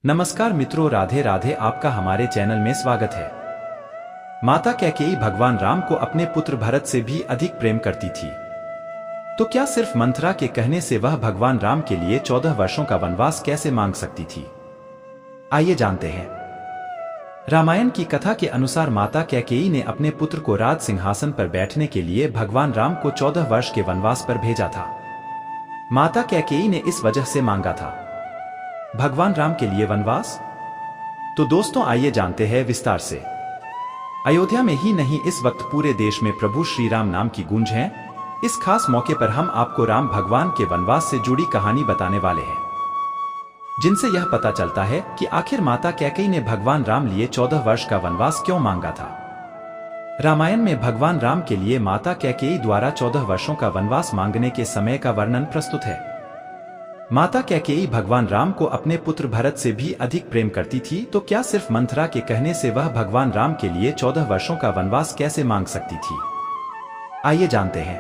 नमस्कार मित्रों, राधे राधे। आपका हमारे चैनल में स्वागत है। माता कैकेयी भगवान राम को अपने पुत्र भरत से भी अधिक प्रेम करती थी, तो क्या सिर्फ मंथरा के कहने से वह भगवान राम के लिए 14 वर्षों का वनवास कैसे मांग सकती थी? आइए जानते हैं। रामायण की कथा के अनुसार माता कैकेयी ने अपने पुत्र को राज सिंहासन पर बैठने के लिए भगवान राम को 14 वर्ष के वनवास पर भेजा था। माता कैकेयी ने इस वजह से मांगा था भगवान राम के लिए वनवास। तो दोस्तों, आइए जानते हैं विस्तार से। अयोध्या में ही नहीं, इस वक्त पूरे देश में प्रभु श्री राम नाम की गूंज है। इस खास मौके पर हम आपको राम भगवान के वनवास से जुड़ी कहानी बताने वाले हैं, जिनसे यह पता चलता है कि आखिर माता कैकेयी ने भगवान राम लिए 14 वर्ष का वनवास क्यों मांगा था। रामायण में भगवान राम के लिए माता कैकेयी द्वारा 14 वर्षों का वनवास मांगने के समय का वर्णन प्रस्तुत है। माता कैकेयी भगवान राम को अपने पुत्र भरत से भी अधिक प्रेम करती थी, तो क्या सिर्फ मंथरा के कहने से वह भगवान राम के लिए 14 वर्षों का वनवास कैसे मांग सकती थी? आइए जानते हैं।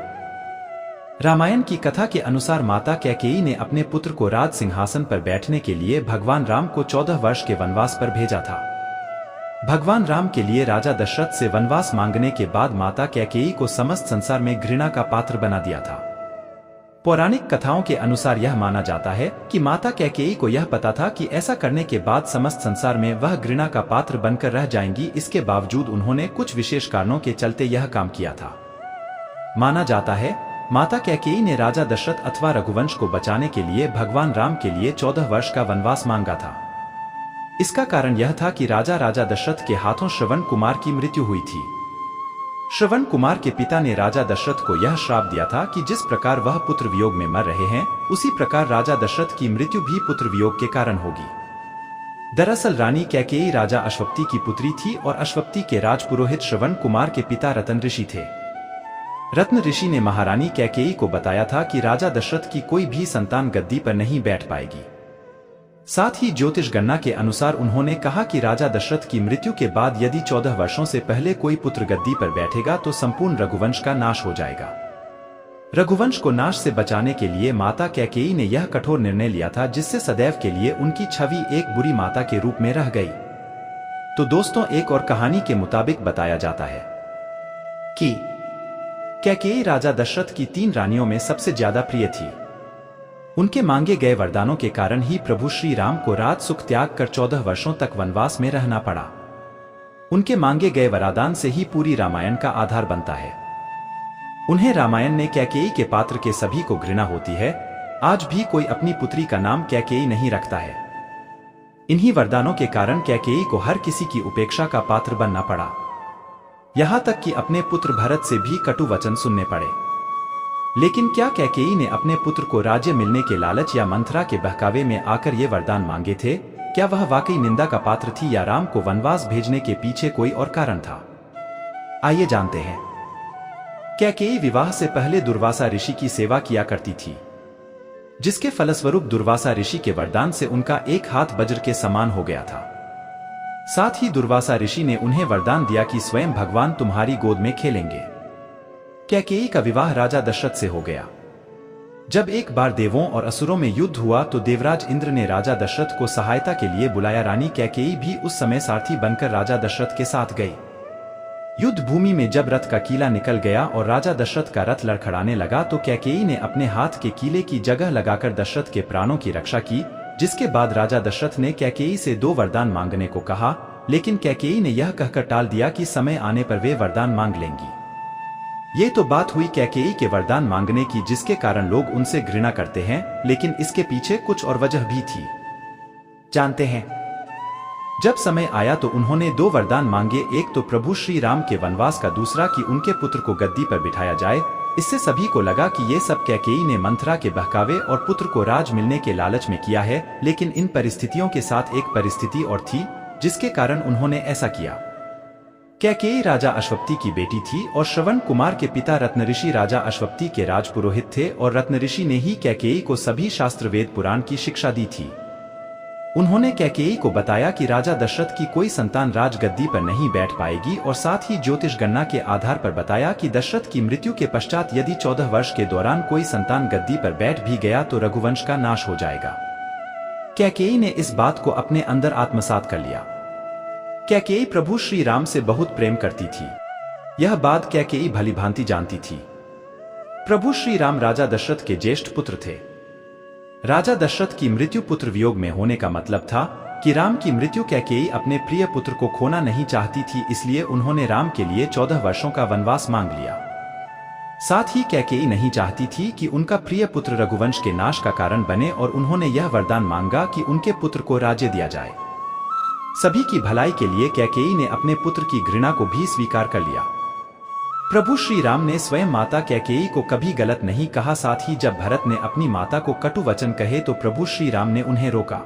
रामायण की कथा के अनुसार माता कैकेयी ने अपने पुत्र को राज सिंहासन पर बैठने के लिए भगवान राम को 14 वर्ष के वनवास पर भेजा था। भगवान राम के लिए राजा दशरथ से वनवास मांगने के बाद माता कैकेयी को समस्त संसार में घृणा का पात्र बना दिया था। पौराणिक कथाओं के अनुसार यह माना जाता है कि माता कैकेयी को यह पता था कि ऐसा करने के बाद समस्त संसार में वह घृणा का पात्र बनकर रह जाएंगी। इसके बावजूद उन्होंने कुछ विशेष कारणों के चलते यह काम किया था। माना जाता है माता कैकेयी ने राजा दशरथ अथवा रघुवंश को बचाने के लिए भगवान राम के लिए 14 वर्ष का वनवास मांगा था। इसका कारण यह था कि राजा दशरथ के हाथों श्रवण कुमार की मृत्यु हुई थी। श्रवण कुमार के पिता ने राजा दशरथ को यह श्राप दिया था कि जिस प्रकार वह पुत्र वियोग में मर रहे हैं, उसी प्रकार राजा दशरथ की मृत्यु भी पुत्र वियोग के कारण होगी। दरअसल रानी कैकेयी राजा अश्वपति की पुत्री थी और अश्वपति के राजपुरोहित श्रवण कुमार के पिता रतन ऋषि थे। रत्न ऋषि ने महारानी कैकेयी को बताया था कि राजा दशरथ की कोई भी संतान गद्दी पर नहीं बैठ पाएगी। साथ ही ज्योतिष गणना के अनुसार उन्होंने कहा कि राजा दशरथ की मृत्यु के बाद यदि 14 वर्षों से पहले कोई पुत्र गद्दी पर बैठेगा तो संपूर्ण रघुवंश का नाश हो जाएगा। रघुवंश को नाश से बचाने के लिए माता कैकेयी ने यह कठोर निर्णय लिया था, जिससे सदैव के लिए उनकी छवि एक बुरी माता के रूप में रह गई। तो दोस्तों, एक और कहानी के मुताबिक बताया जाता है कि कैकेयी राजा दशरथ की 3 रानियों में सबसे ज्यादा प्रिय थी। उनके मांगे गए वरदानों के कारण ही प्रभु श्री राम को राज सुख त्याग कर 14 वर्षों तक वनवास में रहना पड़ा। उनके मांगे गए वरदान से ही पूरी रामायण का आधार बनता है। उन्हें रामायण ने कैकेयी के पात्र के सभी को घृणा होती है। आज भी कोई अपनी पुत्री का नाम कैकेयी नहीं रखता है। इन्हीं वरदानों के कारण कैकेयी को हर किसी की उपेक्षा का पात्र बनना पड़ा, यहां तक कि अपने पुत्र भरत से भी कटु वचन सुनने पड़े। लेकिन क्या कैकेयी ने अपने पुत्र को राज्य मिलने के लालच या मंथरा के बहकावे में आकर ये वरदान मांगे थे? क्या वह वाकई निंदा का पात्र थी या राम को वनवास भेजने के पीछे कोई और कारण था? आइए जानते हैं। कैकेयी विवाह से पहले दुर्वासा ऋषि की सेवा किया करती थी, जिसके फलस्वरूप दुर्वासा ऋषि के वरदान से उनका एक हाथ वज्र के समान हो गया था। साथ ही दुर्वासा ऋषि ने उन्हें वरदान दिया कि स्वयं भगवान तुम्हारी गोद में खेलेंगे। कैकेयी का विवाह राजा दशरथ से हो गया। जब एक बार देवों और असुरों में युद्ध हुआ तो देवराज इंद्र ने राजा दशरथ को सहायता के लिए बुलाया। रानी कैकेयी भी उस समय सारथी बनकर राजा दशरथ के साथ गई। युद्ध भूमि में जब रथ का कीला निकल गया और राजा दशरथ का रथ लड़खड़ाने लगा तो कैकेयी ने अपने हाथ के कीले की जगह लगाकर दशरथ के प्राणों की रक्षा की। जिसके बाद राजा दशरथ ने कैकेयी से 2 वरदान मांगने को कहा, लेकिन कैकेयी ने यह कहकर टाल दिया कि समय आने पर वे वरदान मांग लेंगी। ये तो बात हुई कैकेयी के वरदान मांगने की, जिसके कारण लोग उनसे घृणा करते हैं, लेकिन इसके पीछे कुछ और वजह भी थी। जानते हैं। जब समय आया तो उन्होंने 2 वरदान मांगे, एक तो प्रभु श्री राम के वनवास का, दूसरा कि उनके पुत्र को गद्दी पर बिठाया जाए। इससे सभी को लगा कि ये सब कैकेयी ने मंथरा के बहकावे और पुत्र को राज मिलने के लालच में किया है। लेकिन इन परिस्थितियों के साथ एक परिस्थिति और थी, जिसके कारण उन्होंने ऐसा किया। कैकेयी राजा अश्वपति की बेटी थी और श्रवण कुमार के पिता रत्न ऋषि राजा अश्वपति के राजपुरोहित थे और रत्न ऋषि ने ही कैकेयी को सभी शास्त्र वेद पुराण की शिक्षा दी थी। उन्होंने कैकेयी को बताया कि राजा दशरथ की कोई संतान राजगद्दी पर नहीं बैठ पाएगी और साथ ही ज्योतिष गणना के आधार पर बताया कि दशरथ की मृत्यु के पश्चात यदि 14 वर्ष के दौरान कोई संतान गद्दी पर बैठ भी गया तो रघुवंश का नाश हो जाएगा। कैकेयी ने इस बात को अपने अंदर आत्मसात कर लिया। कैकेयी प्रभु श्री राम से बहुत प्रेम करती थी। यह बात कैकेयी भलीभांति जानती थी। प्रभु श्री राम राजा दशरथ के ज्येष्ठ पुत्र थे। राजा दशरथ की मृत्यु पुत्र वियोग में होने का मतलब था कि राम की मृत्यु कैकेयी अपने प्रिय पुत्र को खोना नहीं चाहती थी, इसलिए उन्होंने राम के लिए 14 वर्षों का वनवास मांग लिया। साथ ही कैकेयी नहीं चाहती थी कि उनका प्रिय पुत्र रघुवंश के नाश का कारण बने और उन्होंने यह वरदान मांगा कि उनके पुत्र को राज्य दिया जाए। सभी की भलाई के लिए कैकेयी ने अपने पुत्र की घृणा को भी स्वीकार कर लिया। प्रभु श्री राम ने स्वयं माता कैकेयी को कभी गलत नहीं कहा। साथ ही जब भरत ने अपनी माता को कटु वचन कहे तो प्रभु श्री राम ने उन्हें रोका।